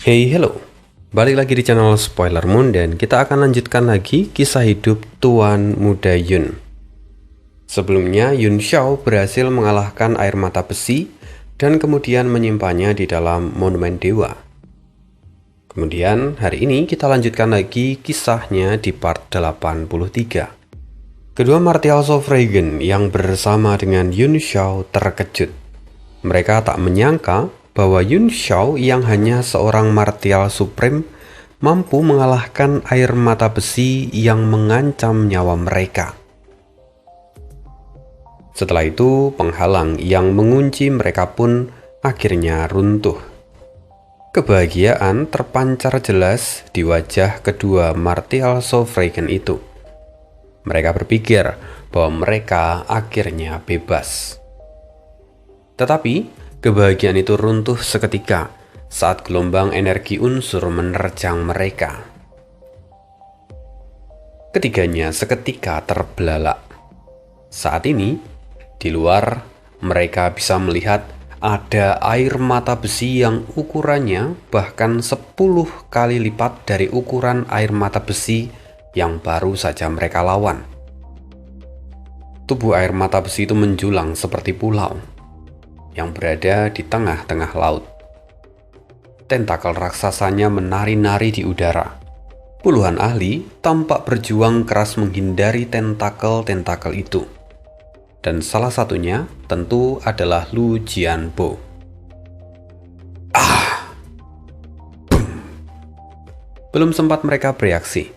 Hey, hello. Balik lagi di channel Spoiler Moon dan kita akan lanjutkan lagi kisah hidup Tuan Muda Yun. Sebelumnya, Yun Xiao berhasil mengalahkan air mata besi dan kemudian menyimpannya di dalam monumen dewa. Kemudian, hari ini kita lanjutkan lagi kisahnya di part 83. Kedua Martials of Regen yang bersama dengan Yun Xiao terkejut. Mereka tak menyangka bahwa Yun Xiao yang hanya seorang martial supreme mampu mengalahkan air mata besi yang mengancam nyawa mereka. Setelah itu, penghalang yang mengunci mereka pun akhirnya runtuh. Kebahagiaan terpancar jelas di wajah kedua martial Regen itu. Mereka berpikir bahwa mereka akhirnya bebas. Tetapi, kebahagiaan itu runtuh seketika saat gelombang energi unsur menerjang mereka. Ketiganya seketika terbelalak. Saat ini, di luar, mereka bisa melihat ada air mata besi yang ukurannya bahkan 10 kali lipat dari ukuran air mata besi yang baru saja mereka lawan. Tubuh air mata besi itu menjulang seperti pulau yang berada di tengah-tengah laut. Tentakel raksasanya menari-nari di udara. Puluhan ahli tampak berjuang keras menghindari tentakel-tentakel itu. Dan salah satunya tentu adalah Lu Jianbo. Belum sempat mereka bereaksi,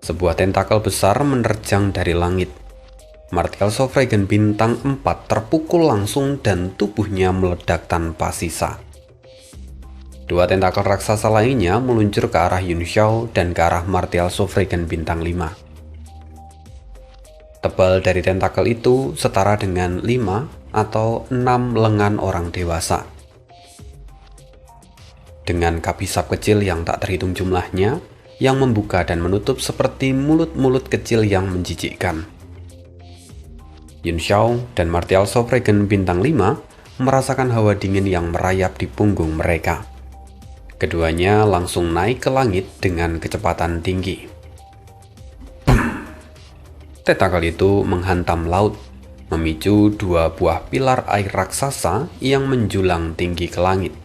sebuah tentakel besar menerjang dari langit. Martial Regen bintang 4 terpukul langsung dan tubuhnya meledak tanpa sisa. Dua tentakel raksasa lainnya meluncur ke arah Yun Xiao dan ke arah Martial Regen bintang 5. Tebal dari tentakel itu setara dengan 5 atau 6 lengan orang dewasa. Dengan kabisap kecil yang tak terhitung jumlahnya, yang membuka dan menutup seperti mulut-mulut kecil yang menjijikkan. Yun Xiao dan Martial Regen bintang 5 merasakan hawa dingin yang merayap di punggung mereka. Keduanya langsung naik ke langit dengan kecepatan tinggi. Tentakel itu menghantam laut, memicu dua buah pilar air raksasa yang menjulang tinggi ke langit.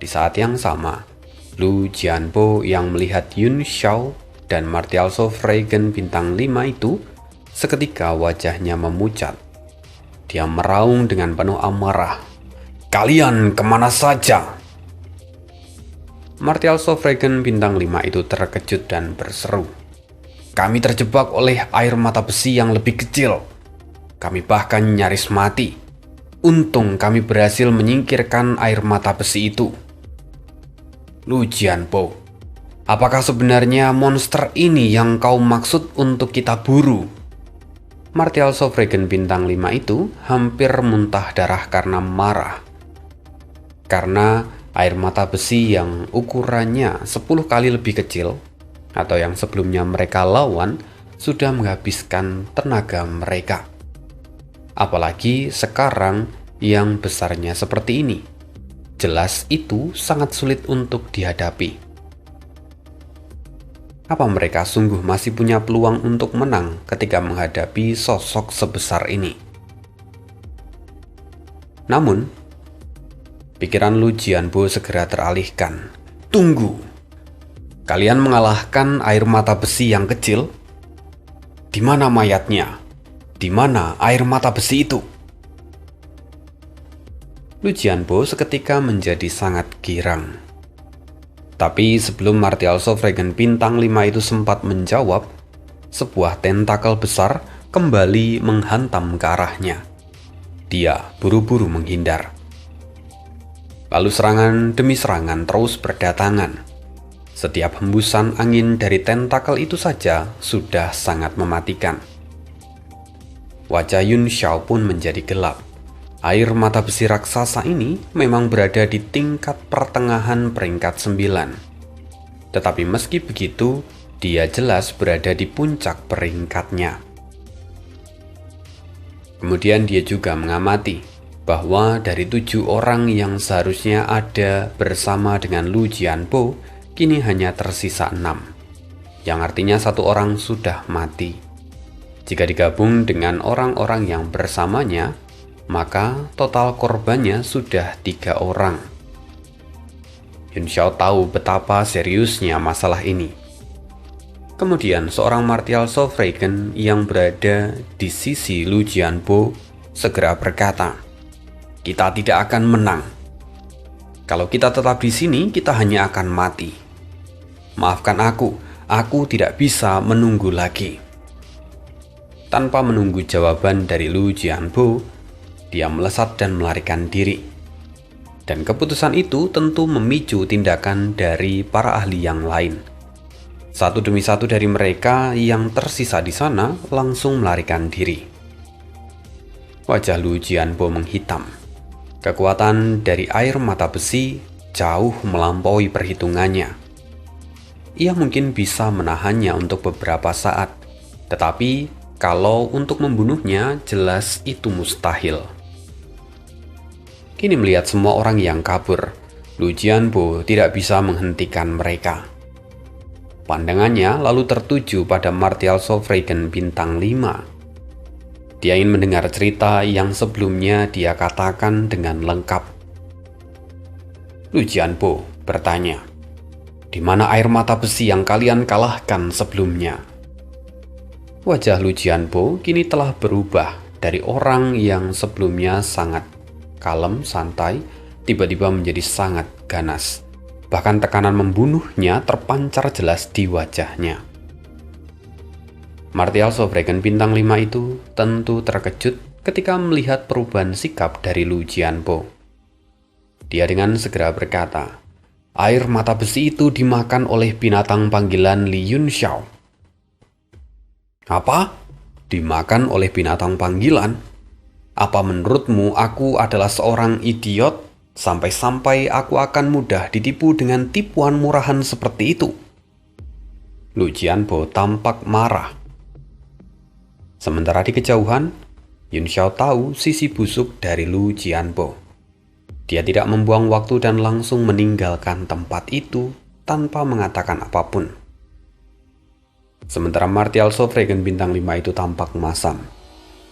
Di saat yang sama, Lu Jianbo yang melihat Yun Xiao dan Martial Regen bintang 5 itu seketika wajahnya memucat. Dia meraung dengan penuh amarah. "Kalian kemana saja?" Martial Regen bintang 5 itu terkejut dan berseru. "Kami terjebak oleh air mata besi yang lebih kecil. Kami bahkan nyaris mati. Untung kami berhasil menyingkirkan air mata besi itu." "Lu Jianbo, apakah sebenarnya monster ini yang kau maksud untuk kita buru?" Martial Regen bintang 5 itu hampir muntah darah karena marah. Karena air mata besi yang ukurannya 10 kali lebih kecil atau yang sebelumnya mereka lawan sudah menghabiskan tenaga mereka. Apalagi sekarang yang besarnya seperti ini. Jelas itu sangat sulit untuk dihadapi. Apa mereka sungguh masih punya peluang untuk menang ketika menghadapi sosok sebesar ini? Namun, pikiran Lu Jianbo segera teralihkan. "Tunggu! Kalian mengalahkan air mata besi yang kecil? Di mana mayatnya? Di mana air mata besi itu?" Lu Jianbo seketika menjadi sangat girang. Tapi sebelum Martial Regen bintang 5 itu sempat menjawab, sebuah tentakel besar kembali menghantam ke arahnya. Dia buru-buru menghindar. Lalu serangan demi serangan terus berdatangan. Setiap hembusan angin dari tentakel itu saja sudah sangat mematikan. Wajah Yun Xiao pun menjadi gelap. Air mata besi raksasa ini memang berada di tingkat pertengahan peringkat 9. Tetapi meski begitu, dia jelas berada di puncak peringkatnya. Kemudian dia juga mengamati bahwa dari 7 orang yang seharusnya ada bersama dengan Lu Jianbo, kini hanya tersisa 6, yang artinya 1 orang sudah mati. Jika digabung dengan orang-orang yang bersamanya, maka total korbannya sudah 3 orang. Yun Xiao tahu betapa seriusnya masalah ini. Kemudian seorang martial Sofragen yang berada di sisi Lu Jianbo segera berkata, "Kita tidak akan menang. Kalau kita tetap di sini, kita hanya akan mati. Maafkan aku tidak bisa menunggu lagi." Tanpa menunggu jawaban dari Lu Jianbo, dia melesat dan melarikan diri. Dan keputusan itu tentu memicu tindakan dari para ahli yang lain. Satu demi satu dari mereka yang tersisa di sana langsung melarikan diri. Wajah Lu Jianbo menghitam. Kekuatan dari air mata besi jauh melampaui perhitungannya. Ia mungkin bisa menahannya untuk beberapa saat, tetapi kalau untuk membunuhnya jelas itu mustahil. Kini melihat semua orang yang kabur, Lu Jianbo tidak bisa menghentikan mereka. Pandangannya lalu tertuju pada martial Sofragen bintang 5. Dia ingin mendengar cerita yang sebelumnya dia katakan dengan lengkap. Lu Jianbo bertanya, "Di mana air mata besi yang kalian kalahkan sebelumnya?" Wajah Lu Jianbo kini telah berubah dari orang yang sebelumnya sangat kalem, santai, tiba-tiba menjadi sangat ganas. Bahkan tekanan membunuhnya terpancar jelas di wajahnya. Martial Sofragen bintang 5 itu tentu terkejut ketika melihat perubahan sikap dari Lu Jianbo. Dia dengan segera berkata, "Air mata besi itu dimakan oleh binatang panggilan Li Yunxiao." "Apa? Dimakan oleh binatang panggilan? Apa menurutmu aku adalah seorang idiot sampai-sampai aku akan mudah ditipu dengan tipuan murahan seperti itu?" Lu Jianbo tampak marah. Sementara di kejauhan, Yun Xiao tahu sisi busuk dari Lu Jianbo. Dia tidak membuang waktu dan langsung meninggalkan tempat itu tanpa mengatakan apapun. Sementara martial Sofragen bintang 5 itu tampak masam.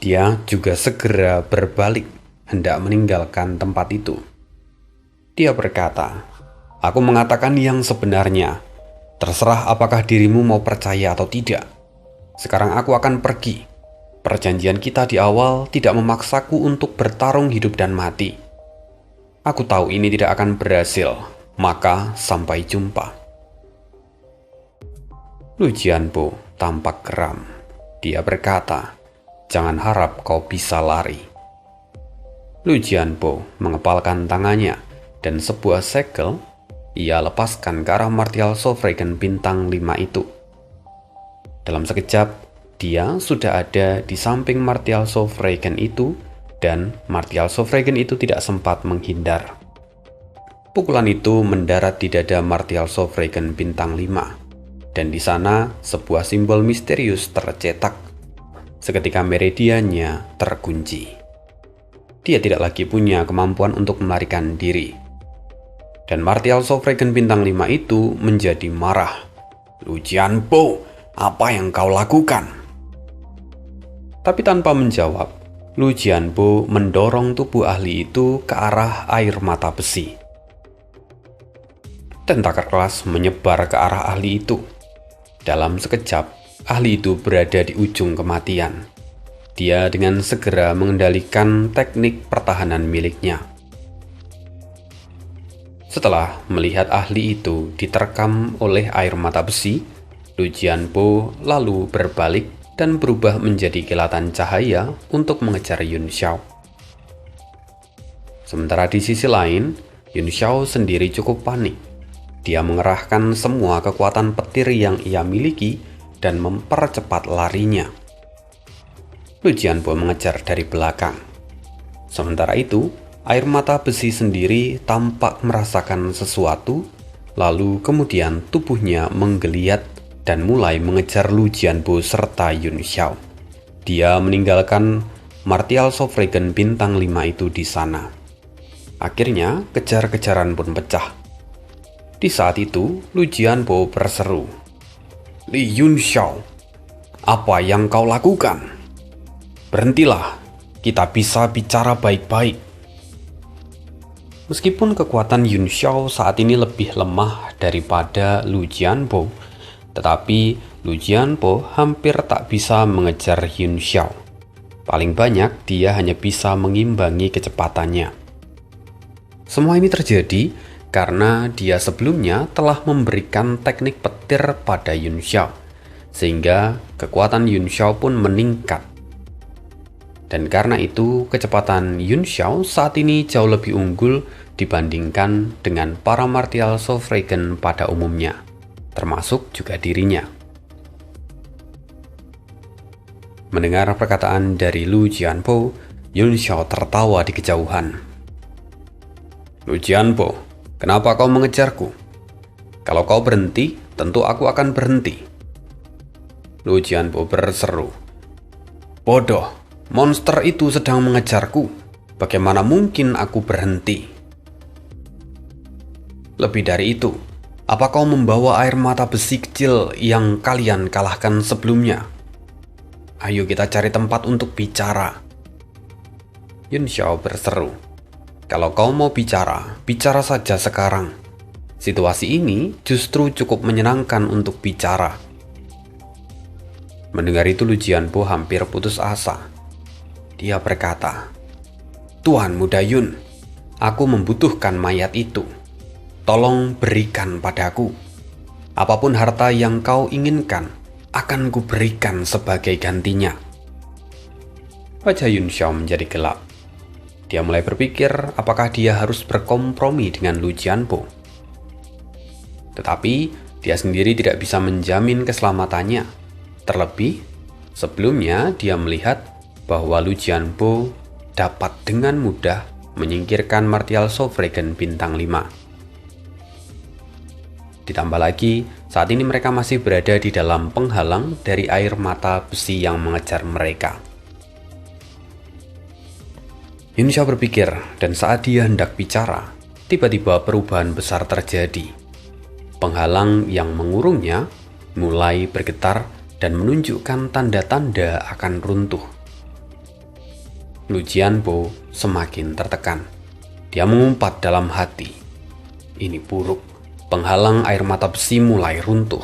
Dia juga segera berbalik, hendak meninggalkan tempat itu. Dia berkata, "Aku mengatakan yang sebenarnya. Terserah apakah dirimu mau percaya atau tidak. Sekarang aku akan pergi. Perjanjian kita di awal tidak memaksaku untuk bertarung hidup dan mati. Aku tahu ini tidak akan berhasil, maka sampai jumpa." Lu Jianbo tampak geram. Dia berkata, "Jangan harap kau bisa lari." Lu Jianbo mengepalkan tangannya dan sebuah segel ia lepaskan ke arah martial Sofragen bintang 5 itu. Dalam sekejap, dia sudah ada di samping martial Sofragen itu dan martial Sofragen itu tidak sempat menghindar. Pukulan itu mendarat di dada martial Sofragen bintang 5 dan di sana sebuah simbol misterius tercetak. Seketika meridiannya terkunci. Dia tidak lagi punya kemampuan untuk melarikan diri. Dan martial Sofragen bintang 5 itu menjadi marah. "Lu Jianbo, apa yang kau lakukan?" Tapi tanpa menjawab, Lu Jianbo mendorong tubuh ahli itu ke arah air mata besi. Tentakel keras menyebar ke arah ahli itu. Dalam sekejap, ahli itu berada di ujung kematian. Dia dengan segera mengendalikan teknik pertahanan miliknya. Setelah melihat ahli itu diterkam oleh air mata besi, Lu Jianbo lalu berbalik dan berubah menjadi kilatan cahaya untuk mengejar Yun Xiao. Sementara di sisi lain, Yun Xiao sendiri cukup panik. Dia mengerahkan semua kekuatan petir yang ia miliki dan mempercepat larinya. Lu Jianbo mengejar dari belakang. Sementara itu, air mata besi sendiri tampak merasakan sesuatu, lalu kemudian tubuhnya menggeliat dan mulai mengejar Lu Jianbo serta Yun Xiao. Dia meninggalkan martial Sovereign bintang 5 itu di sana. Akhirnya, kejar-kejaran pun pecah. Di saat itu, Lu Jianbo berseru, "Li Yunxiao, apa yang kau lakukan? Berhentilah, kita bisa bicara baik-baik." Meskipun kekuatan Yun Xiao saat ini lebih lemah daripada Lu Jianbo, tetapi Lu Jianbo hampir tak bisa mengejar Yun Xiao. Paling banyak dia hanya bisa mengimbangi kecepatannya. Semua ini terjadi karena dia sebelumnya telah memberikan teknik petir pada Yun Xiao, sehingga kekuatan Yun Xiao pun meningkat. Dan karena itu, kecepatan Yun Xiao saat ini jauh lebih unggul dibandingkan dengan para martial Sovereign pada umumnya, termasuk juga dirinya. Mendengar perkataan dari Lu Jianbo, Yun Xiao tertawa di kejauhan. "Lu Jianbo, kenapa kau mengejarku? Kalau kau berhenti, tentu aku akan berhenti." Lu Jianbo berseru, "Bodoh, monster itu sedang mengejarku. Bagaimana mungkin aku berhenti? Lebih dari itu, apa kau membawa air mata besi kecil yang kalian kalahkan sebelumnya? Ayo kita cari tempat untuk bicara." Yun Xiao berseru, "Kalau kau mau bicara, bicara saja sekarang. Situasi ini justru cukup menyenangkan untuk bicara." Mendengar itu Lu Jianbo hampir putus asa. Dia berkata, "Tuan Muda Yun, aku membutuhkan mayat itu. Tolong berikan padaku. Apapun harta yang kau inginkan, akan kuberikan sebagai gantinya." Wajah Yun Xiao menjadi gelap. Dia mulai berpikir apakah dia harus berkompromi dengan Lu Jianbo. Tetapi dia sendiri tidak bisa menjamin keselamatannya. Terlebih, sebelumnya dia melihat bahwa Lu Jianbo dapat dengan mudah menyingkirkan martial Sovereign bintang 5. Ditambah lagi, saat ini mereka masih berada di dalam penghalang dari air mata besi yang mengejar mereka. Yun Xiao berpikir, dan saat dia hendak bicara, tiba-tiba perubahan besar terjadi. Penghalang yang mengurungnya mulai bergetar dan menunjukkan tanda-tanda akan runtuh. Lu Jianbo semakin tertekan. Dia mengumpat dalam hati, "Ini buruk, penghalang air mata besi mulai runtuh."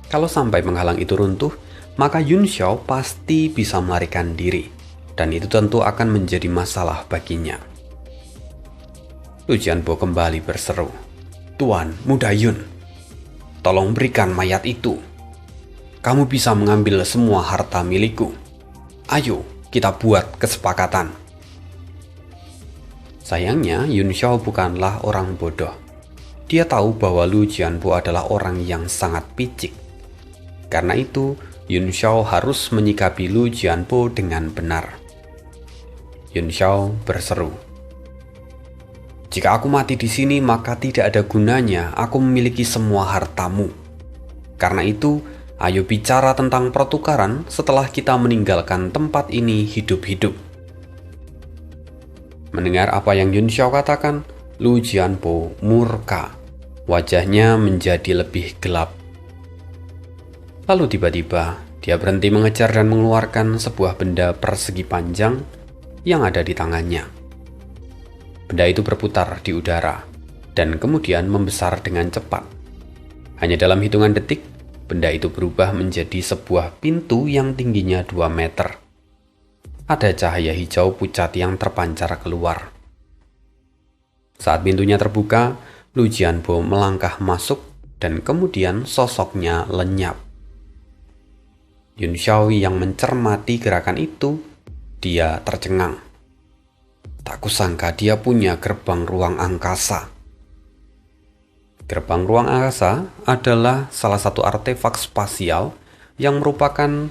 Kalau sampai penghalang itu runtuh, maka Yun Xiao pasti bisa melarikan diri, dan itu tentu akan menjadi masalah baginya. Lu Jianbo kembali berseru, "Tuan Muda Yun, tolong berikan mayat itu. Kamu bisa mengambil semua harta milikku. Ayo, kita buat kesepakatan." Sayangnya, Yun Xiao bukanlah orang bodoh. Dia tahu bahwa Lu Jianbo adalah orang yang sangat picik. Karena itu, Yun Xiao harus menyikapi Lu Jianbo dengan benar. Yun Xiao berseru, "Jika aku mati di sini, maka tidak ada gunanya aku memiliki semua hartamu. Karena itu, ayo bicara tentang pertukaran setelah kita meninggalkan tempat ini hidup-hidup." Mendengar apa yang Yun Xiao katakan, Lu Jianbo murka. Wajahnya menjadi lebih gelap. Lalu tiba-tiba, dia berhenti mengejar dan mengeluarkan sebuah benda persegi panjang yang ada di tangannya. Benda itu berputar di udara, dan kemudian membesar dengan cepat. Hanya dalam hitungan detik, benda itu berubah menjadi sebuah pintu yang tingginya 2 meter. Ada cahaya hijau pucat yang terpancar keluar. Saat pintunya terbuka, Lu Jianbo melangkah masuk dan kemudian sosoknya lenyap. Yun Xiao yang mencermati gerakan itu, dia tercengang. Tak kusangka dia punya gerbang ruang angkasa. Gerbang ruang angkasa adalah salah satu artefak spasial yang merupakan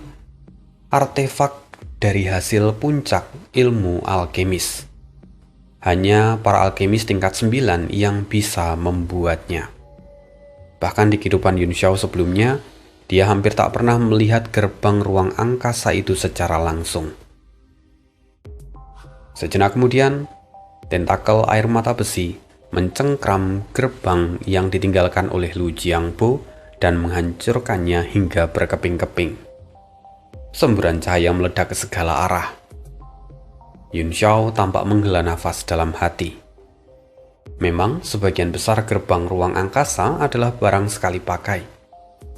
artefak dari hasil puncak ilmu alkemis. Hanya para alkemis tingkat 9 yang bisa membuatnya. Bahkan di kehidupan Yun Xiao sebelumnya, dia hampir tak pernah melihat gerbang ruang angkasa itu secara langsung. Sejenak kemudian, tentakel air mata besi mencengkram gerbang yang ditinggalkan oleh Lu Jiangbo dan menghancurkannya hingga berkeping-keping. Semburan cahaya meledak ke segala arah. Yun Xiao tampak menghela nafas dalam hati. Memang sebagian besar gerbang ruang angkasa adalah barang sekali pakai.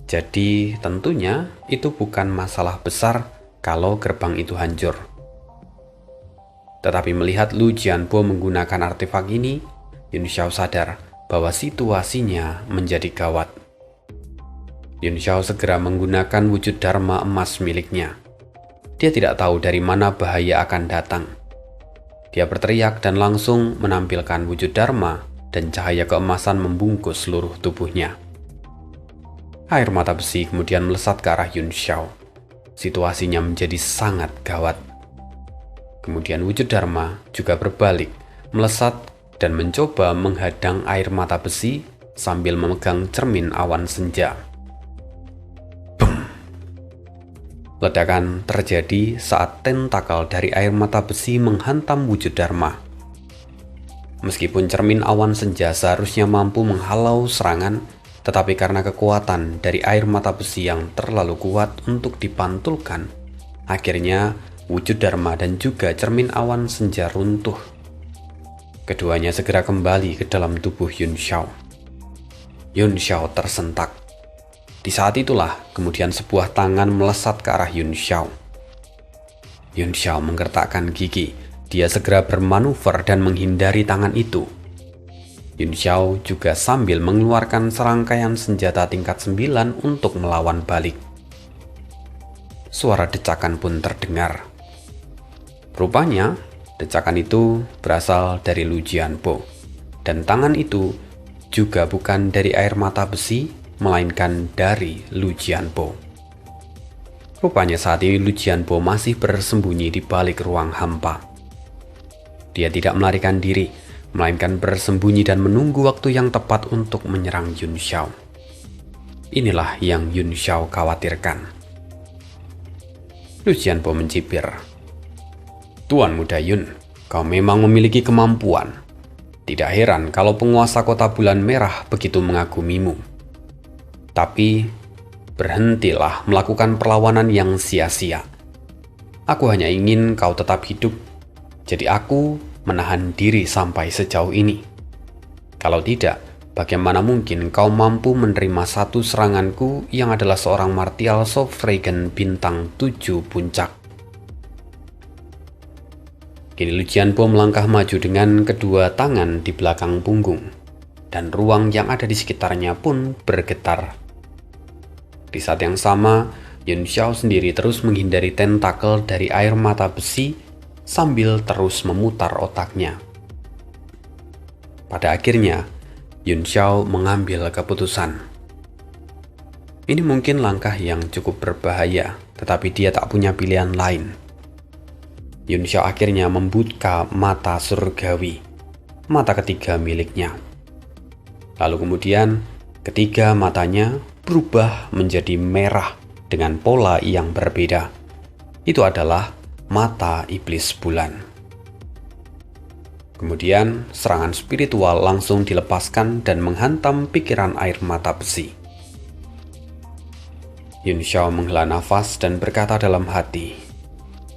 Jadi tentunya itu bukan masalah besar kalau gerbang itu hancur. Tetapi melihat Lu Jianbo menggunakan artefak ini, Yun Xiao sadar bahwa situasinya menjadi gawat. Yun Xiao segera menggunakan wujud Dharma emas miliknya. Dia tidak tahu dari mana bahaya akan datang. Dia berteriak dan langsung menampilkan wujud Dharma dan cahaya keemasan membungkus seluruh tubuhnya. Air mata besi kemudian melesat ke arah Yun Xiao. Situasinya menjadi sangat gawat. Kemudian wujud Dharma juga berbalik, melesat dan mencoba menghadang air mata besi sambil memegang cermin awan senja. Ledakan terjadi saat tentakel dari air mata besi menghantam wujud Dharma. Meskipun cermin awan senja seharusnya mampu menghalau serangan, tetapi karena kekuatan dari air mata besi yang terlalu kuat untuk dipantulkan, akhirnya wujud Dharma dan juga cermin awan senja runtuh. Keduanya segera kembali ke dalam tubuh Yun Xiao. Yun Xiao tersentak. Di saat itulah kemudian sebuah tangan melesat ke arah Yun Xiao. Yun Xiao menggertakkan gigi. Dia segera bermanuver dan menghindari tangan itu. Yun Xiao juga sambil mengeluarkan serangkaian senjata tingkat 9 untuk melawan balik. Suara decakan pun terdengar. Rupanya, decakan itu berasal dari Lu Jianbo. Dan tangan itu juga bukan dari air mata besi, melainkan dari Lu Jianbo. Rupanya saat ini Lu Jianbo masih bersembunyi di balik ruang hampa. Dia tidak melarikan diri, melainkan bersembunyi dan menunggu waktu yang tepat untuk menyerang Yun Xiao. Inilah yang Yun Xiao khawatirkan. Lu Jianbo mencibir. "Tuan Muda Yun, kau memang memiliki kemampuan. Tidak heran kalau penguasa kota bulan merah begitu mengagumimu. Tapi, berhentilah melakukan perlawanan yang sia-sia. Aku hanya ingin kau tetap hidup, jadi aku menahan diri sampai sejauh ini. Kalau tidak, bagaimana mungkin kau mampu menerima satu seranganku yang adalah seorang martial Sovragen bintang 7 puncak?" Kini Lu Jianbo melangkah maju dengan kedua tangan di belakang punggung, dan ruang yang ada di sekitarnya pun bergetar. Di saat yang sama, Yun Xiao sendiri terus menghindari tentakel dari air mata besi sambil terus memutar otaknya. Pada akhirnya, Yun Xiao mengambil keputusan. Ini mungkin langkah yang cukup berbahaya, tetapi dia tak punya pilihan lain. Yun Xiao akhirnya membuka mata surgawi, mata ketiga miliknya. Lalu kemudian, ketiga matanya berubah menjadi merah dengan pola yang berbeda. Itu adalah mata iblis bulan. Kemudian, serangan spiritual langsung dilepaskan dan menghantam pikiran air mata besi. Yun Xiao menghela nafas dan berkata dalam hati,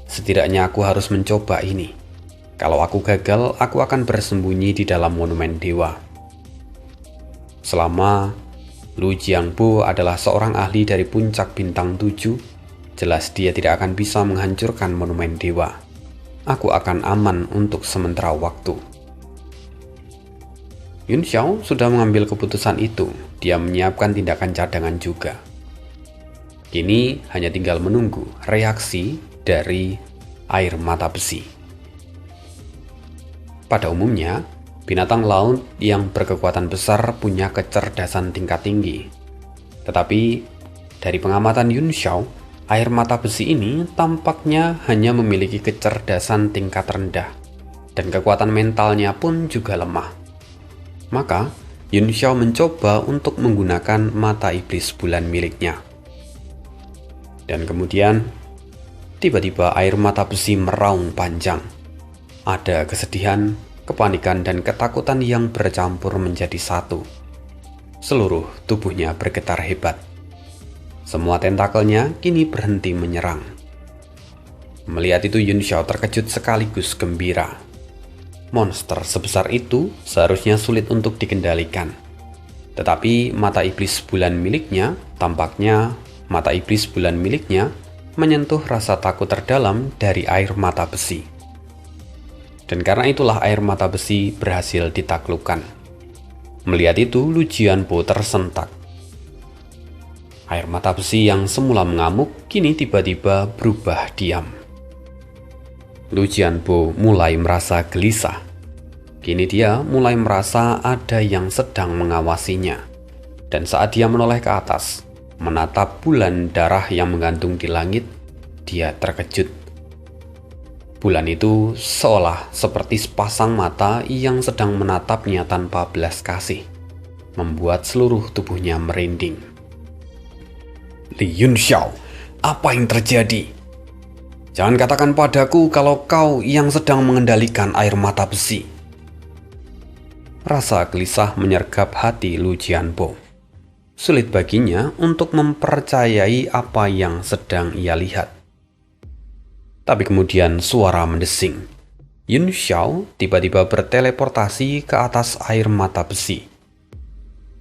"Setidaknya aku harus mencoba ini. Kalau aku gagal, aku akan bersembunyi di dalam monumen dewa." Selama Lu Jiangbo adalah seorang ahli dari puncak bintang 7, jelas dia tidak akan bisa menghancurkan monumen dewa. Aku akan aman untuk sementara waktu. Yun Xiao sudah mengambil keputusan itu. Dia menyiapkan tindakan cadangan juga. Kini hanya tinggal menunggu reaksi dari air mata besi. Pada umumnya, binatang laut yang berkekuatan besar punya kecerdasan tingkat tinggi. Tetapi, dari pengamatan Yun Xiao, air mata besi ini tampaknya hanya memiliki kecerdasan tingkat rendah, dan kekuatan mentalnya pun juga lemah. Maka, Yun Xiao mencoba untuk menggunakan mata iblis bulan miliknya. Dan kemudian, tiba-tiba air mata besi meraung panjang. Ada kesedihan, kepanikan, dan ketakutan yang bercampur menjadi satu. Seluruh tubuhnya bergetar hebat. Semua tentakelnya kini berhenti menyerang. Melihat itu, Yun Xiao terkejut sekaligus gembira. Monster sebesar itu seharusnya sulit untuk dikendalikan. Tetapi mata iblis bulan miliknya menyentuh rasa takut terdalam dari air mata besi. Dan karena itulah air mata besi berhasil ditaklukkan. Melihat itu, Lu Jianbo tersentak. Air mata besi yang semula mengamuk kini tiba-tiba berubah diam. Lu Jianbo mulai merasa gelisah. Kini dia mulai merasa ada yang sedang mengawasinya. Dan saat dia menoleh ke atas, menatap bulan darah yang menggantung di langit, dia terkejut. Bulan itu seolah seperti sepasang mata yang sedang menatapnya tanpa belas kasih, membuat seluruh tubuhnya merinding. Li Yun Xiao, apa yang terjadi? Jangan katakan padaku kalau kau yang sedang mengendalikan air mata besi. Rasa gelisah menyergap hati Lu Jianbo. Sulit baginya untuk mempercayai apa yang sedang ia lihat. Tapi kemudian suara mendesing. Yun Xiao tiba-tiba berteleportasi ke atas air mata besi.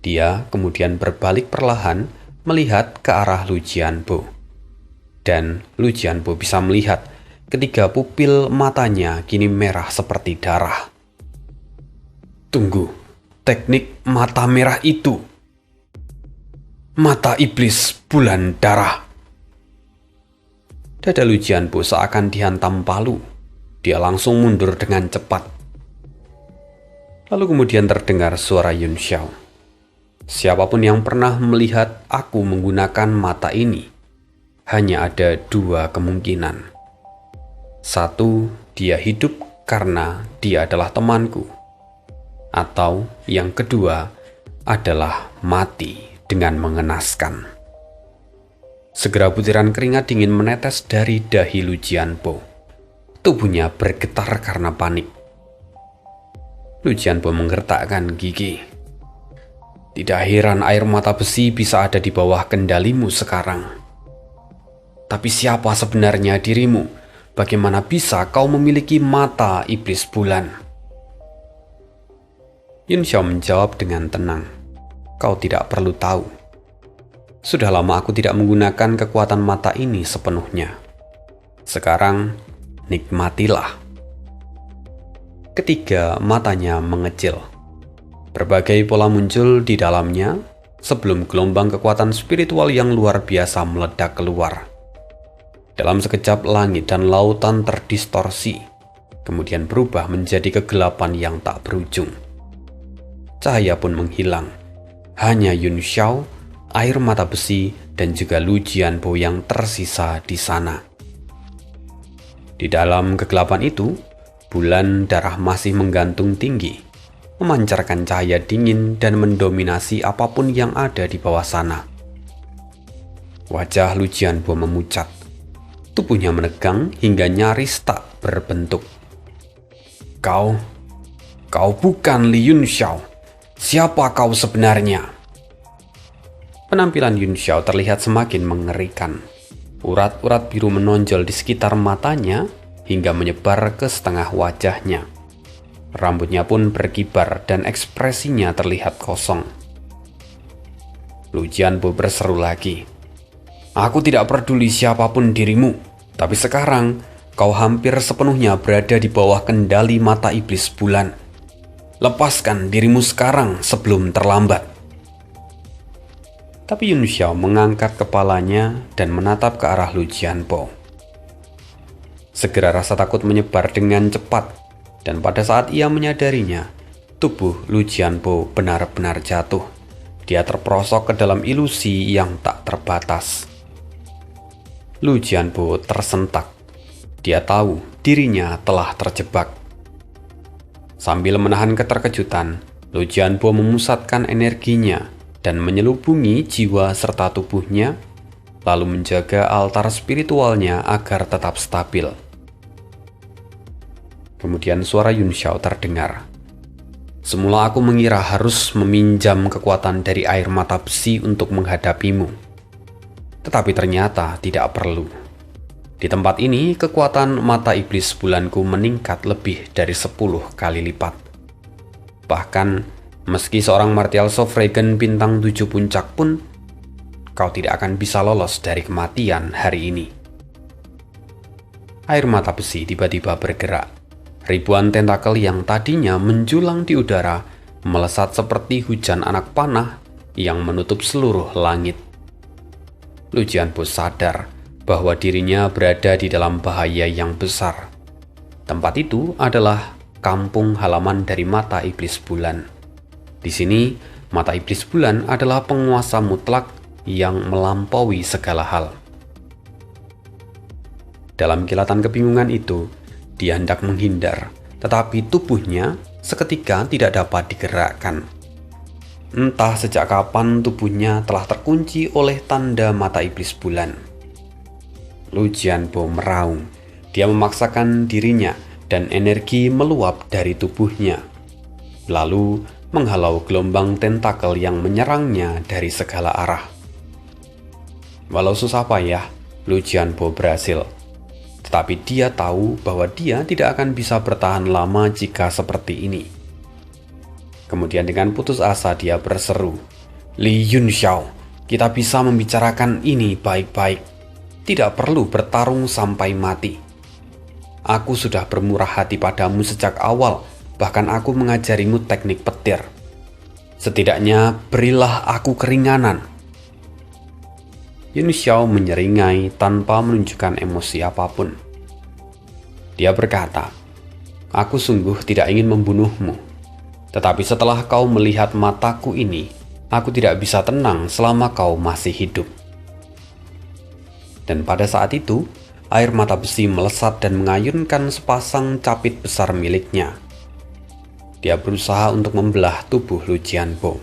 Dia kemudian berbalik perlahan melihat ke arah Lu Jianbo. Dan Lu Jianbo bisa melihat ketiga pupil matanya kini merah seperti darah. Tunggu, teknik mata merah itu. Mata iblis bulan darah. Dada Lu Jianbo seakan dihantam palu. Dia langsung mundur dengan cepat. Lalu kemudian terdengar suara Yun Xiao. Siapapun yang pernah melihat aku menggunakan mata ini, hanya ada dua kemungkinan. Satu, dia hidup karena dia adalah temanku. Atau yang kedua adalah mati dengan mengenaskan. Segera butiran keringat dingin menetes dari dahi Lu Jianbo. Tubuhnya bergetar karena panik. Lu Jianbo menggertakkan gigi. Tidak heran air mata besi bisa ada di bawah kendalimu sekarang. Tapi siapa sebenarnya dirimu? Bagaimana bisa kau memiliki mata iblis bulan? Yun Xiao menjawab dengan tenang. Kau tidak perlu tahu. Sudah lama aku tidak menggunakan kekuatan mata ini sepenuhnya. Sekarang, nikmatilah. Ketiga matanya mengecil. Berbagai pola muncul di dalamnya sebelum gelombang kekuatan spiritual yang luar biasa meledak keluar. Dalam sekejap langit dan lautan terdistorsi, kemudian berubah menjadi kegelapan yang tak berujung. Cahaya pun menghilang. Hanya Yun Xiao, air mata besi, dan juga Lu Jianbo yang tersisa di sana. Di dalam kegelapan itu, bulan darah masih menggantung tinggi, memancarkan cahaya dingin dan mendominasi apapun yang ada di bawah sana. Wajah Lu Jianbo memucat. Tubuhnya menegang hingga nyaris tak berbentuk. Kau bukan Li Yun Xiao. Siapa kau sebenarnya? Penampilan Yun Xiao terlihat semakin mengerikan. Urat-urat biru menonjol di sekitar matanya hingga menyebar ke setengah wajahnya. Rambutnya pun berkibar dan ekspresinya terlihat kosong. Lu Jianbo berseru lagi. Aku tidak peduli siapapun dirimu, tapi sekarang kau hampir sepenuhnya berada di bawah kendali mata iblis bulan. Lepaskan dirimu sekarang sebelum terlambat. Tapi Yun Xiao mengangkat kepalanya dan menatap ke arah Lu Jianbo. Segera rasa takut menyebar dengan cepat, dan pada saat ia menyadarinya, tubuh Lu Jianbo benar-benar jatuh. Dia terperosok ke dalam ilusi yang tak terbatas. Lu Jianbo tersentak. Dia tahu dirinya telah terjebak. Sambil menahan keterkejutan, Lu Jianbo memusatkan energinya dan menyelubungi jiwa serta tubuhnya lalu menjaga altar spiritualnya agar tetap stabil. Kemudian suara Yun Xiao terdengar. Semula aku mengira harus meminjam kekuatan dari air mata besi untuk menghadapimu. Tetapi ternyata tidak perlu. Di tempat ini, kekuatan mata iblis bulanku meningkat lebih dari 10 kali lipat. Bahkan, meski seorang martial Sovragen bintang 7 puncak pun, kau tidak akan bisa lolos dari kematian hari ini. Air mata besi tiba-tiba bergerak. Ribuan tentakel yang tadinya menjulang di udara melesat seperti hujan anak panah yang menutup seluruh langit. Lu Jianbo sadar bahwa dirinya berada di dalam bahaya yang besar. Tempat itu adalah kampung halaman dari mata iblis bulan. Di sini, mata iblis bulan adalah penguasa mutlak yang melampaui segala hal. Dalam kilatan kebingungan itu, dia hendak menghindar, tetapi tubuhnya seketika tidak dapat digerakkan. Entah sejak kapan tubuhnya telah terkunci oleh tanda mata iblis bulan. Lu Jianbo meraung. Dia memaksakan dirinya dan energi meluap dari tubuhnya, lalu menghalau gelombang tentakel yang menyerangnya dari segala arah. Walau susah payah, Lu Jianbo berhasil. Tetapi dia tahu bahwa dia tidak akan bisa bertahan lama jika seperti ini. Kemudian dengan putus asa dia berseru, "Li Yun Xiao, kita bisa membicarakan ini baik-baik. Tidak perlu bertarung sampai mati. Aku sudah bermurah hati padamu sejak awal, bahkan aku mengajarimu teknik petir. Setidaknya berilah aku keringanan." Yun Xiao menyeringai tanpa menunjukkan emosi apapun. Dia berkata, "Aku sungguh tidak ingin membunuhmu. Tetapi setelah kau melihat mataku ini, aku tidak bisa tenang selama kau masih hidup." Dan pada saat itu, air mata besi melesat dan mengayunkan sepasang capit besar miliknya. Dia berusaha untuk membelah tubuh Lu Jianbo.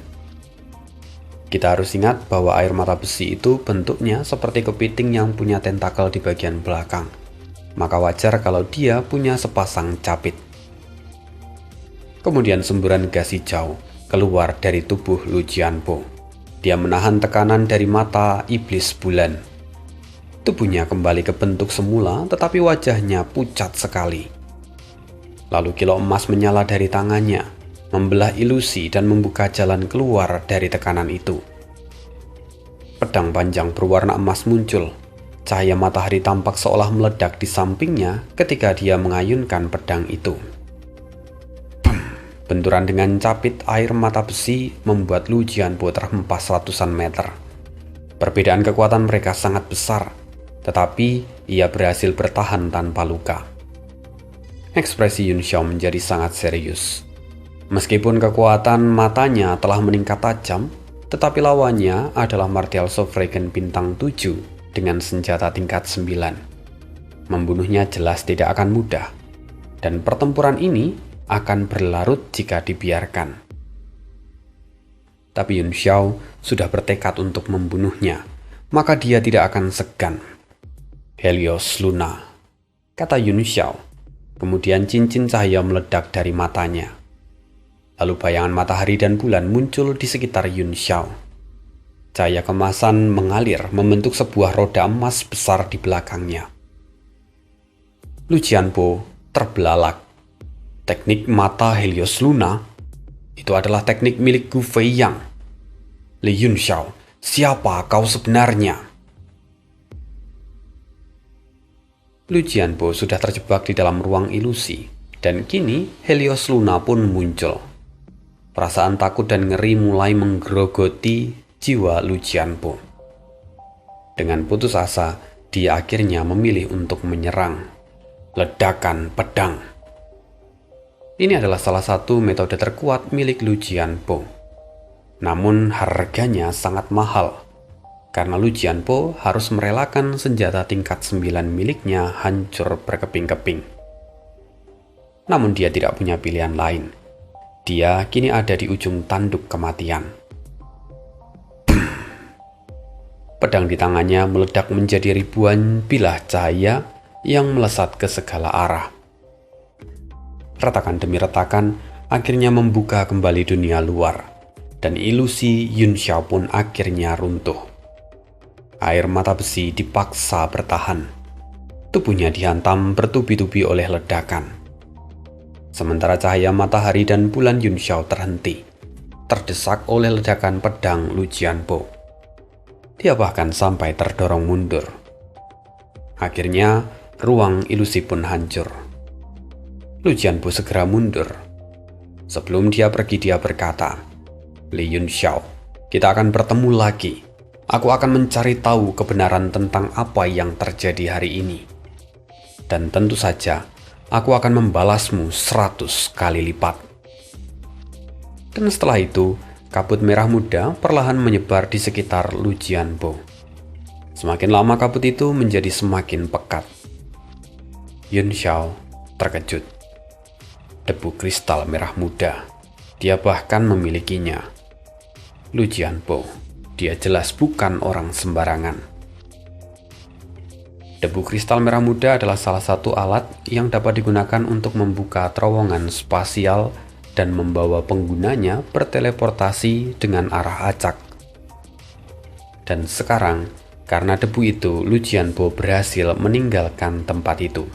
Kita harus ingat bahwa air mata besi itu bentuknya seperti kepiting yang punya tentakel di bagian belakang. Maka wajar kalau dia punya sepasang capit. Kemudian semburan gas hijau keluar dari tubuh Lu Jianbo. Dia menahan tekanan dari mata iblis bulan. Tubuhnya kembali ke bentuk semula, tetapi wajahnya pucat sekali. Lalu kilau emas menyala dari tangannya, membelah ilusi dan membuka jalan keluar dari tekanan itu. Pedang panjang berwarna emas muncul. Cahaya matahari tampak seolah meledak di sampingnya ketika dia mengayunkan pedang itu. Benturan dengan capit air mata besi membuat Lu Jianbo terhempas ratusan meter. Perbedaan kekuatan mereka sangat besar, tetapi ia berhasil bertahan tanpa luka. Ekspresi Yun Xiao menjadi sangat serius. Meskipun kekuatan matanya telah meningkat tajam, tetapi lawannya adalah martial Sovragen bintang 7 dengan senjata tingkat 9. Membunuhnya jelas tidak akan mudah, dan pertempuran ini akan berlarut jika dibiarkan. Tapi Yun Xiao sudah bertekad untuk membunuhnya, maka dia tidak akan segan. "Helios Luna," kata Yun Xiao. Kemudian cincin cahaya meledak dari matanya. Lalu bayangan matahari dan bulan muncul di sekitar Yun Xiao. Cahaya kemasan mengalir membentuk sebuah roda emas besar di belakangnya. Lu Jianbo terbelalak. Teknik mata Helios Luna itu adalah teknik milik Gu Feiyang. "Li Yun Xiao, siapa kau sebenarnya?" Lu Jianbo sudah terjebak di dalam ruang ilusi, dan kini Helios Luna pun muncul. Perasaan takut dan ngeri mulai menggerogoti jiwa Lu Jianbo. Dengan putus asa, dia akhirnya memilih untuk menyerang. Ledakan pedang. Ini adalah salah satu metode terkuat milik Lu Jianbo. Namun harganya sangat mahal, karena Lu Jianbo harus merelakan senjata tingkat 9 miliknya hancur berkeping-keping. Namun dia tidak punya pilihan lain. Dia kini ada di ujung tanduk kematian. Pedang di tangannya meledak menjadi ribuan bilah cahaya yang melesat ke segala arah. Retakan demi retakan akhirnya membuka kembali dunia luar, dan ilusi Yun Xiao pun akhirnya runtuh. Air mata besi dipaksa bertahan. Tubuhnya dihantam bertubi-tubi oleh ledakan. Sementara cahaya matahari dan bulan Yun Xiao terhenti, terdesak oleh ledakan pedang Lu Jianbo. Dia bahkan sampai terdorong mundur. Akhirnya, ruang ilusi pun hancur. Lu Jianbo segera mundur. Sebelum dia pergi, dia berkata, "Li Yun Xiao, kita akan bertemu lagi. Aku akan mencari tahu kebenaran tentang apa yang terjadi hari ini. Dan tentu saja, aku akan membalasmu 100 kali lipat." Dan setelah itu, kabut merah muda perlahan menyebar di sekitar Lu Jianbo. Semakin lama kabut itu menjadi semakin pekat. Yun Xiao terkejut. Debu kristal merah muda, dia bahkan memilikinya. Lu Jianbo, dia jelas bukan orang sembarangan. Debu kristal merah muda adalah salah satu alat yang dapat digunakan untuk membuka terowongan spasial dan membawa penggunanya berteleportasi dengan arah acak. Dan sekarang, karena debu itu, Lu Jianbo berhasil meninggalkan tempat itu.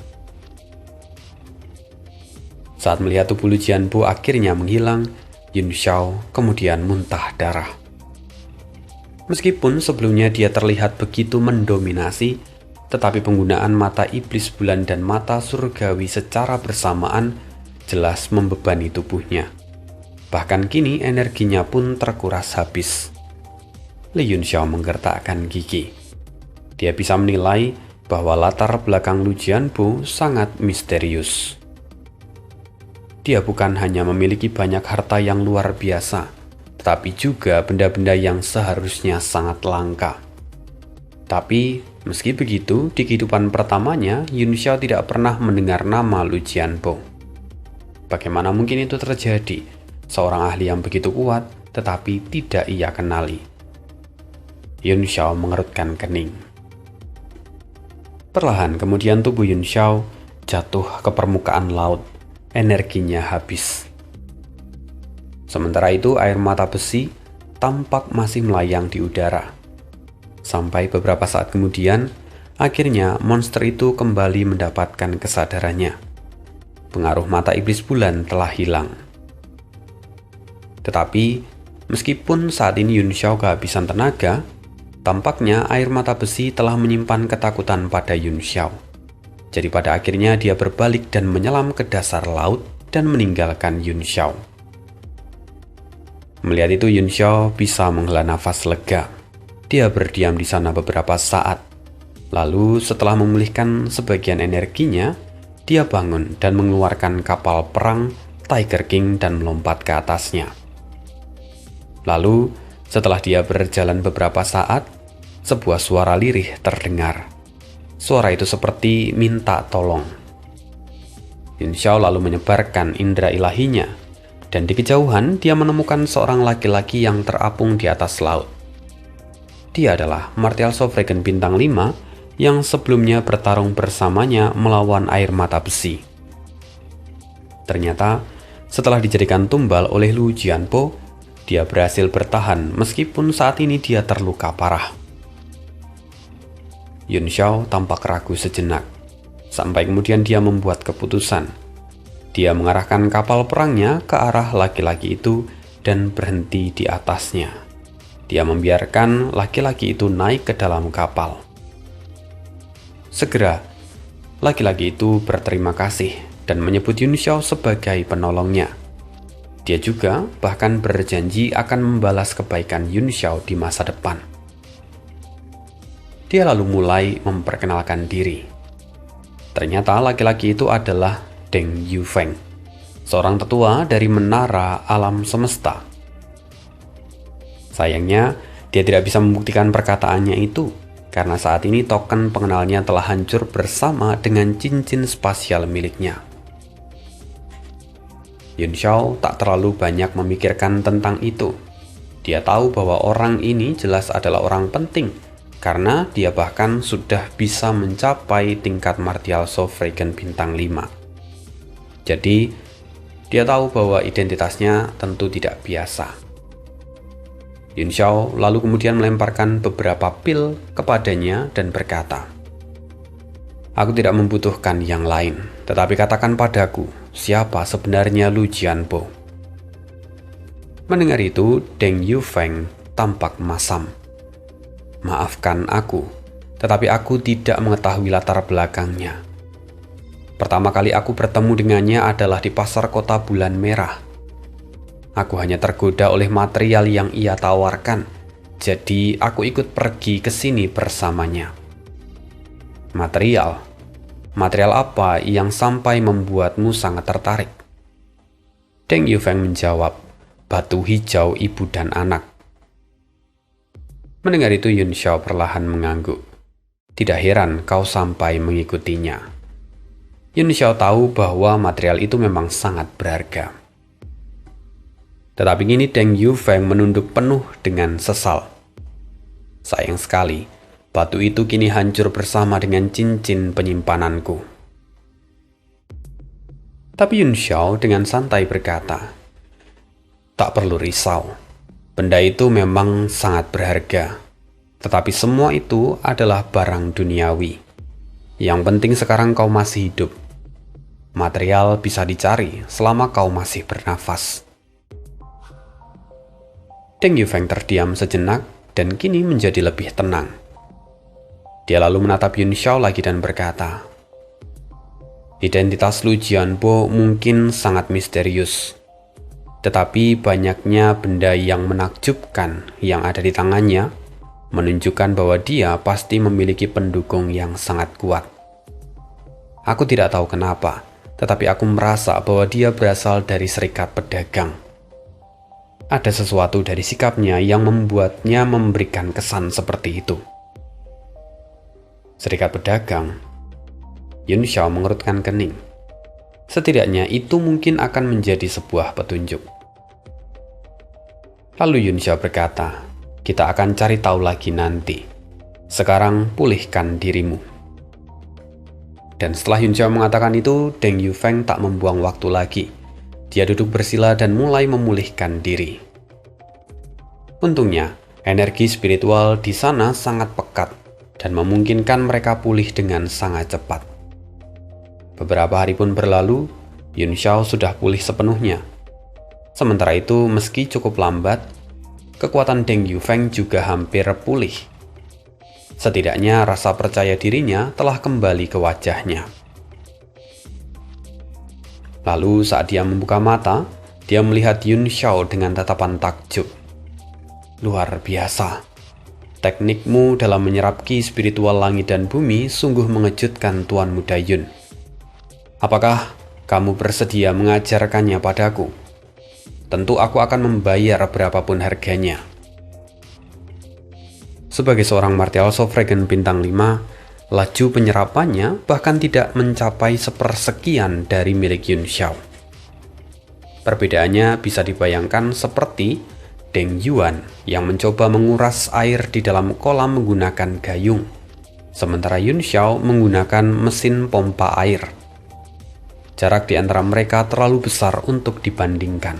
Saat melihat tubuh Lu Jianbo akhirnya menghilang, Yun Xiao kemudian muntah darah. Meskipun sebelumnya dia terlihat begitu mendominasi, tetapi penggunaan mata iblis bulan dan mata surgawi secara bersamaan jelas membebani tubuhnya. Bahkan kini energinya pun terkuras habis. Li Yun Xiao menggertakkan gigi. Dia bisa menilai bahwa latar belakang Lu Jianbo sangat misterius. Dia bukan hanya memiliki banyak harta yang luar biasa, tetapi juga benda-benda yang seharusnya sangat langka. Tapi, meski begitu, di kehidupan pertamanya, Yun Xiao tidak pernah mendengar nama Lu Jianbo. Bagaimana mungkin itu terjadi? Seorang ahli yang begitu kuat, tetapi tidak ia kenali. Yun Xiao mengerutkan kening. Perlahan kemudian tubuh Yun Xiao jatuh ke permukaan laut. Energinya habis. Sementara itu air mata besi tampak masih melayang di udara. Sampai beberapa saat kemudian, akhirnya monster itu kembali mendapatkan kesadarannya. Pengaruh mata iblis bulan telah hilang. Tetapi, meskipun saat ini Yun Xiao kehabisan tenaga, tampaknya air mata besi telah menyimpan ketakutan pada Yun Xiao. Jadi pada akhirnya dia berbalik dan menyelam ke dasar laut dan meninggalkan Yun Xiao. Melihat itu Yun Xiao bisa menghela nafas lega. Dia berdiam di sana beberapa saat. Lalu setelah memulihkan sebagian energinya, dia bangun dan mengeluarkan kapal perang Tiger King dan melompat ke atasnya. Lalu setelah dia berjalan beberapa saat, sebuah suara lirih terdengar. Suara itu seperti minta tolong. Yun Xiao lalu menyebarkan indera ilahinya, dan di kejauhan dia menemukan seorang laki-laki yang terapung di atas laut. Dia adalah Martial Sovragen bintang 5 yang sebelumnya bertarung bersamanya melawan air mata besi. Ternyata, setelah dijadikan tumbal oleh Lu Jianbo, dia berhasil bertahan meskipun saat ini dia terluka parah. Yun Xiao tampak ragu sejenak, sampai kemudian dia membuat keputusan. Dia mengarahkan kapal perangnya ke arah laki-laki itu dan berhenti di atasnya. Dia membiarkan laki-laki itu naik ke dalam kapal. Segera, laki-laki itu berterima kasih dan menyebut Yun Xiao sebagai penolongnya. Dia juga bahkan berjanji akan membalas kebaikan Yun Xiao di masa depan. Dia lalu mulai memperkenalkan diri. Ternyata laki-laki itu adalah Deng Yufeng, seorang tetua dari menara alam semesta. Sayangnya, dia tidak bisa membuktikan perkataannya itu, karena saat ini token pengenalnya telah hancur bersama dengan cincin spasial miliknya. Yun Xiao tak terlalu banyak memikirkan tentang itu. Dia tahu bahwa orang ini jelas adalah orang penting, karena dia bahkan sudah bisa mencapai tingkat martial sovereign bintang 5. Jadi, dia tahu bahwa identitasnya tentu tidak biasa. Yun Xiao lalu kemudian melemparkan beberapa pil kepadanya dan berkata, "Aku tidak membutuhkan yang lain, tetapi katakan padaku, siapa sebenarnya Lu Jianbo?" Mendengar itu, Deng Yufeng tampak masam. "Maafkan aku, tetapi aku tidak mengetahui latar belakangnya. Pertama kali aku bertemu dengannya adalah di pasar kota Bulan Merah. Aku hanya tergoda oleh material yang ia tawarkan, jadi aku ikut pergi ke sini bersamanya." "Material? Material apa yang sampai membuatmu sangat tertarik?" Deng Yufeng menjawab, "Batu hijau ibu dan anak." Mendengar itu, Yun Xiao perlahan mengangguk. "Tidak heran kau sampai mengikutinya." Yun Xiao tahu bahwa material itu memang sangat berharga. Tetapi kini Deng Yufeng menunduk penuh dengan sesal. "Sayang sekali, batu itu kini hancur bersama dengan cincin penyimpananku." Tapi Yun Xiao dengan santai berkata, "Tak perlu risau. Benda itu memang sangat berharga, tetapi semua itu adalah barang duniawi. Yang penting sekarang kau masih hidup. Material bisa dicari selama kau masih bernafas." Deng Yufeng terdiam sejenak dan kini menjadi lebih tenang. Dia lalu menatap Yun Xiao lagi dan berkata, "Identitas Lu Jianbo mungkin sangat misterius. Tetapi banyaknya benda yang menakjubkan yang ada di tangannya menunjukkan bahwa dia pasti memiliki pendukung yang sangat kuat. Aku tidak tahu kenapa, tetapi aku merasa bahwa dia berasal dari serikat pedagang. Ada sesuatu dari sikapnya yang membuatnya memberikan kesan seperti itu." Serikat pedagang? Yun Xiao mengerutkan kening. Setidaknya itu mungkin akan menjadi sebuah petunjuk. Lalu Yun Xiao berkata, "Kita akan cari tahu lagi nanti. Sekarang pulihkan dirimu." Dan setelah Yun Xiao mengatakan itu, Deng Yufeng tak membuang waktu lagi. Dia duduk bersila dan mulai memulihkan diri. Untungnya, energi spiritual di sana sangat pekat dan memungkinkan mereka pulih dengan sangat cepat. Beberapa hari pun berlalu, Yun Xiao sudah pulih sepenuhnya. Sementara itu, meski cukup lambat, kekuatan Deng Yufeng juga hampir pulih. Setidaknya rasa percaya dirinya telah kembali ke wajahnya. Lalu saat dia membuka mata, dia melihat Yun Xiao dengan tatapan takjub. "Luar biasa. Teknikmu dalam menyerap ki spiritual langit dan bumi sungguh mengejutkan Tuan Muda Yun. Apakah kamu bersedia mengajarkannya padaku? Tentu aku akan membayar berapapun harganya." Sebagai seorang martial sovereign bintang 5, laju penyerapannya bahkan tidak mencapai sepersekian dari milik Yun Xiao. Perbedaannya bisa dibayangkan seperti Deng Yuan yang mencoba menguras air di dalam kolam menggunakan gayung, sementara Yun Xiao menggunakan mesin pompa air. Jarak di antara mereka terlalu besar untuk dibandingkan.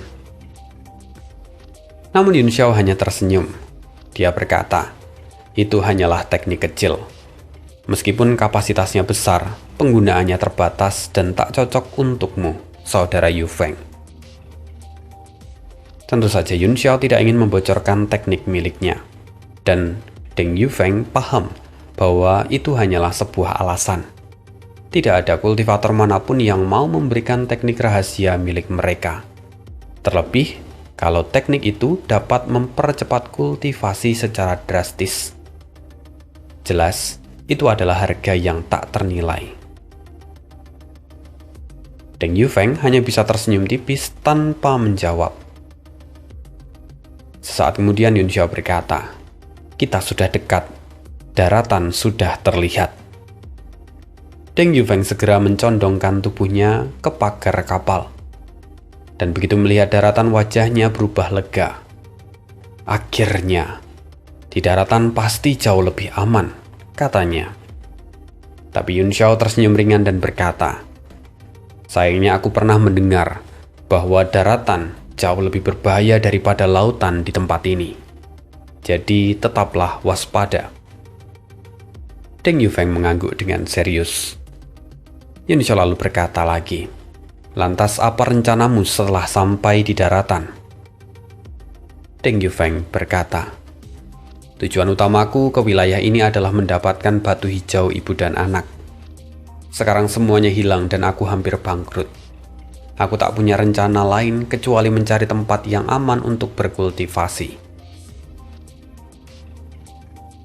Namun Yun Xiao hanya tersenyum. Dia berkata, "Itu hanyalah teknik kecil. Meskipun kapasitasnya besar, penggunaannya terbatas dan tak cocok untukmu, Saudara Yufeng." Tentu saja Yun Xiao tidak ingin membocorkan teknik miliknya. Dan Deng Yufeng paham bahwa itu hanyalah sebuah alasan. Tidak ada kultivator manapun yang mau memberikan teknik rahasia milik mereka. Terlebih, kalau teknik itu dapat mempercepat kultivasi secara drastis. Jelas, itu adalah harga yang tak ternilai. Deng Yufeng hanya bisa tersenyum tipis tanpa menjawab. Sesaat kemudian Yun Xiao berkata, "Kita sudah dekat. Daratan sudah terlihat." Deng Yufeng segera mencondongkan tubuhnya ke pagar kapal. Dan begitu melihat daratan, wajahnya berubah lega. Akhirnya, Di daratan pasti jauh lebih aman, katanya. Tapi Yun Xiao tersenyum ringan dan berkata, sayangnya aku pernah mendengar bahwa daratan jauh lebih berbahaya daripada lautan di tempat ini. Jadi tetaplah waspada. Deng Yufeng mengangguk dengan serius. Yun Xiao lalu berkata lagi, lantas apa rencanamu setelah sampai di daratan? Deng Yufeng berkata, tujuan utamaku ke wilayah ini adalah mendapatkan batu hijau ibu dan anak. Sekarang semuanya hilang dan aku hampir bangkrut. Aku tak punya rencana lain kecuali mencari tempat yang aman untuk berkultivasi.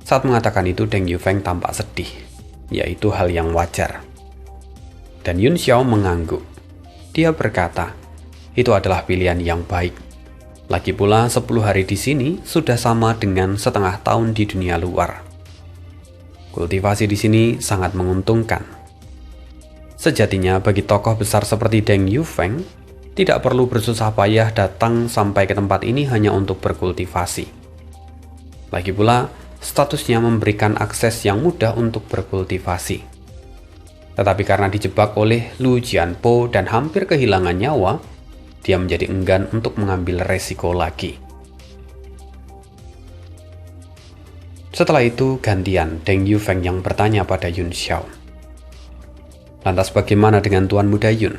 Saat mengatakan itu, Deng Yufeng tampak sedih, yaitu hal yang wajar. Dan Yun Xiao mengangguk. Dia berkata, itu adalah pilihan yang baik. Lagi pula 10 hari di sini sudah sama dengan setengah tahun di dunia luar. Kultivasi di sini sangat menguntungkan. Sejatinya bagi tokoh besar seperti Deng Yufeng, tidak perlu bersusah payah datang sampai ke tempat ini hanya untuk berkultivasi. Lagi pula, statusnya memberikan akses yang mudah untuk berkultivasi. Tetapi karena dijebak oleh Lu Jianpo dan hampir kehilangan nyawa, dia menjadi enggan untuk mengambil resiko lagi. Setelah itu gantian Deng Yufeng yang bertanya pada Yun Xiao. Lantas bagaimana dengan Tuan Muda Yun?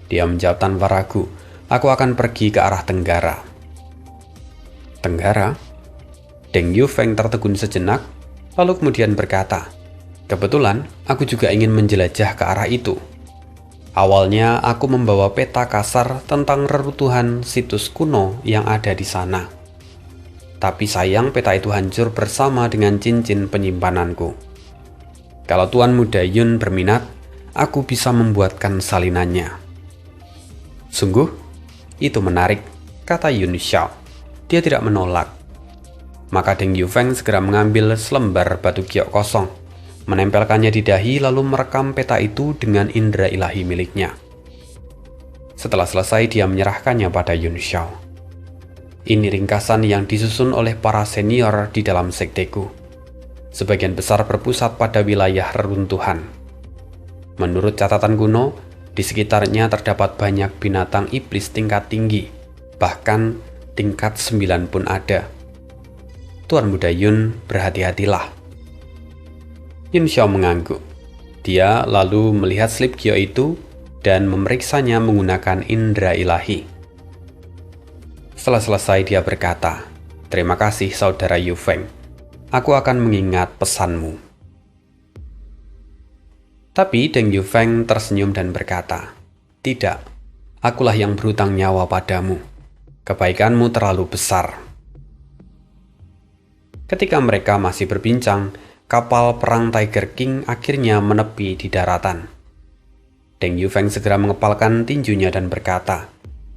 Dia menjawab tanpa ragu, aku akan pergi ke arah tenggara. Tenggara? Deng Yufeng tertegun sejenak, lalu kemudian berkata, kebetulan aku juga ingin menjelajah ke arah itu. Awalnya aku membawa peta kasar tentang reruntuhan situs kuno yang ada di sana. Tapi sayang peta itu hancur bersama dengan cincin penyimpananku. Kalau Tuan Muda Yun berminat, aku bisa membuatkan salinannya. Sungguh? Itu menarik, kata Yun Xiao. Dia tidak menolak. Maka Deng Yufeng segera mengambil selembar batu giok kosong, menempelkannya di dahi lalu merekam peta itu dengan indera ilahi miliknya. Setelah selesai dia menyerahkannya pada Yun Xiao. Ini ringkasan yang disusun oleh para senior di dalam sekteku. Sebagian besar berpusat pada wilayah reruntuhan. Menurut catatan kuno, di sekitarnya terdapat banyak binatang iblis tingkat tinggi, bahkan tingkat 9 pun ada. Tuan Muda Yun, berhati-hatilah. Yun Xiao mengangguk. Dia lalu melihat slip giok itu dan memeriksanya menggunakan indera ilahi. Setelah selesai dia berkata, terima kasih saudara Yufeng. Aku akan mengingat pesanmu. Tapi Deng Yufeng tersenyum dan berkata, tidak, akulah yang berhutang nyawa padamu. Kebaikanmu terlalu besar. Ketika mereka masih berbincang, kapal perang Tiger King akhirnya menepi di daratan. Deng Yufeng segera mengepalkan tinjunya dan berkata,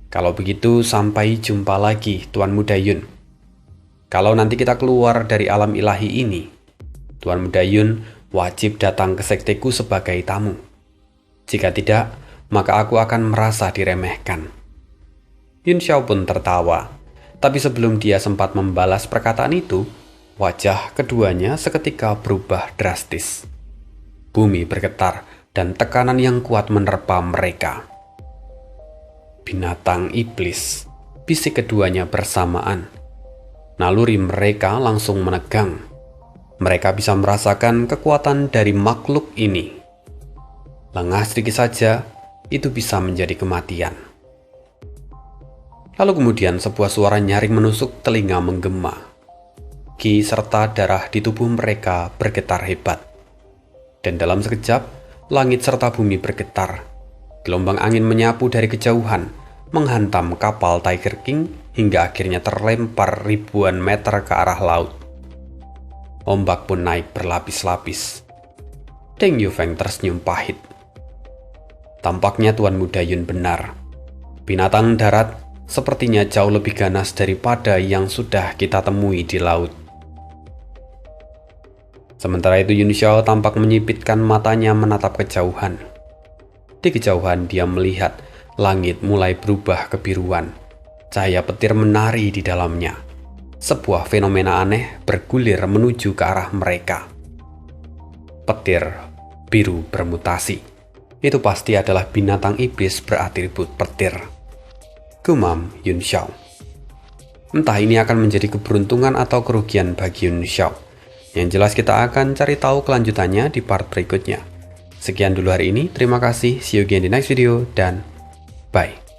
kalau begitu sampai jumpa lagi Tuan Muda Yun. Kalau nanti kita keluar dari alam ilahi ini, Tuan Muda Yun wajib datang ke sekteku sebagai tamu. Jika tidak, maka aku akan merasa diremehkan. Yun Xiao pun tertawa, tapi sebelum dia sempat membalas perkataan itu, wajah keduanya seketika berubah drastis. Bumi bergetar dan tekanan yang kuat menerpa mereka. Binatang iblis, bisik keduanya bersamaan. Naluri mereka langsung menegang. Mereka bisa merasakan kekuatan dari makhluk ini. Lengah sedikit saja, itu bisa menjadi kematian. Lalu kemudian sebuah suara nyaring menusuk telinga menggema. Ki serta darah di tubuh mereka bergetar hebat. Dan dalam sekejap, langit serta bumi bergetar. Gelombang angin menyapu dari kejauhan, menghantam kapal Tiger King hingga akhirnya terlempar ribuan meter ke arah laut. Ombak pun naik berlapis-lapis. Deng Yufeng tersenyum pahit. Tampaknya Tuan Muda Yun benar. Binatang darat sepertinya jauh lebih ganas daripada yang sudah kita temui di laut. Sementara itu Yun Xiao tampak menyipitkan matanya menatap kejauhan. Di kejauhan dia melihat langit mulai berubah kebiruan. Cahaya petir menari di dalamnya. sebuah fenomena aneh bergulir menuju ke arah mereka. Petir biru bermutasi. Itu pasti adalah binatang iblis beratribut petir. Gumam Yun Xiao. Entah ini akan menjadi keberuntungan atau kerugian bagi Yun Xiao. Yang jelas kita akan cari tahu kelanjutannya di part berikutnya. Sekian dulu hari ini, terima kasih, see you again di next video, dan bye.